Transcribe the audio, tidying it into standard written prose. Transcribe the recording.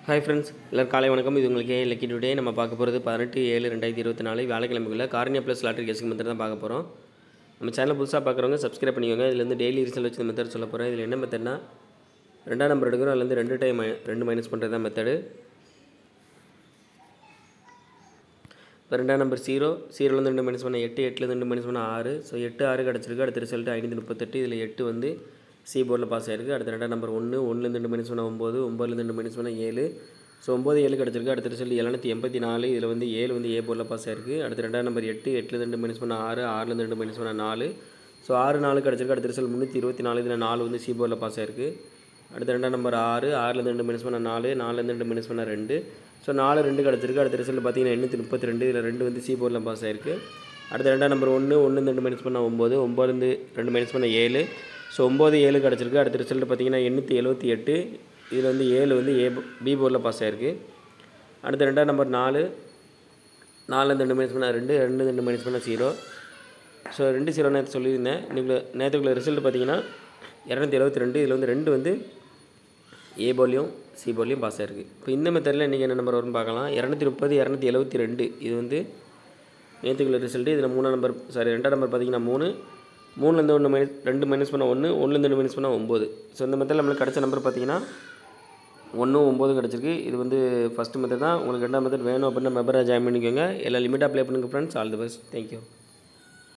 Hi friends, எல்லாரும் காலை வணக்கம். இது உங்களுக்கு லக்கி டுடே. நம்ம பார்க்க போகிறது 18/7/2024 வியாழக்கிழமைக்குள்ள Karunya plus lottery guessing method தான் பார்க்க போகிறோம். நம்ம சேனல் புதுசாக பார்க்குறவங்க சப்ஸ்கிரைப் பண்ணிக்கோங்க. இதுலேருந்து டெய்லி ரிசல்ட் வச்சு மெத்தட் சொல்ல போகிறேன். இதில் என்ன மெத்தட்னா, 2ஆம் நம்பர் எடுக்கிறோம், அதுலேருந்து 2 டைம் 2 மைனஸ் பண்ணுறது தான் மெத்தடு. இப்போ 2ஆம் நம்பர் 0 2 மைனஸ் பண்ண 8 8 2 மைனஸ் பண்ண 6. ஸோ 8 6 கிடச்சிருக்கு. அடுத்த ரிசல்ட் 538. இதில் 8 வந்து சி போர்டில் பாஸ் ஆகிருக்கு. அடுத்த 2ஆம் நம்பர் 1 2 மைனஸ் பண்ண 9 9 2 மைனஸ் பண்ண 7. ஸோ 9 7 கிடச்சிருக்கு. அடுத்த ரிசல்ட் 784. இதில் வந்து 7 வந்து ஏ போர்டில் பாஸ் ஆகிருக்கு. அடுத்த 2ஆம் நம்பர் 8 8 2 மைனஸ் பண்ண 6 6 2 மைனஸ் பண்ண 4. ஸோ 6 4 கிடச்சிருக்கு. அடுத்த ரிசல்ட் 324. இதில் 4 வந்து சி போர்டில் பாஸ் ஆகிருக்கு. அடுத்த 2ஆம் நம்பர் 6 6 2 மைனஸ் பண்ண 4 4 2 மைனஸ் பண்ண 2. ஸோ 4 2 கிடச்சிருக்கு. அடுத்த ரிசல்ட் பார்த்தீங்கன்னா 832. இதில் 2 வந்து சி போர்டில் பாஸ் ஆகிருக்கு. அடுத்த 2ஆம் நம்பர் 1 2 மைனஸ் பண்ண 9 9 2 மைனஸ் பண்ண 7. ஸோ 9 7 கிடச்சிருக்கு. அடுத்த ரிசல்ட் பார்த்தீங்கன்னா 878. இதில் வந்து 7 வந்து பி போர்டில் பாஸ் ஆகிருக்கு. அடுத்த 2ஆம் நம்பர் 4 4 2 மைனஸ் பண்ண 2 2 மைனஸ் பண்ண 0. ஸோ 2 0 நேற்று சொல்லியிருந்தேன். நேற்றுக்குள்ள ரிசல்ட் பார்த்தீங்கன்னா 272. இதில் வந்து 2 வந்து ஏ போர்ட்லையும் சி போர்ட்லையும் பாஸ் ஆகிருக்கு. இப்போ இந்த மெத்தடில் இன்றைக்கி என்ன நம்பர் வரும்னு பார்க்கலாம். 230 272. இது வந்து நேற்றுக்குள்ள ரிசல்ட்டு. இதில் 2ஆம் நம்பர் பார்த்தீங்கன்னா 3 3லேருந்து 2 மைனஸ் பண்ண 1 1லேருந்து 2 மைனஸ் பண்ண 9. ஸோ இந்த மெத்தடில் நம்மளுக்கு கிடச்ச நம்பர் பார்த்தீங்கன்னா 1 9 கிடச்சிருக்கு. இது வந்து ஃபஸ்ட்டு மெத்தட் தான். உங்களுக்கு 2ஆம் மெத்தட் வேணும் அப்படின்னா மெம்பராக ஜாயின் பண்ணிக்கோங்க. எல்லாம் லிமிட்டாக ப்ளே பண்ணுங்கள் friends. All the best. Thank you.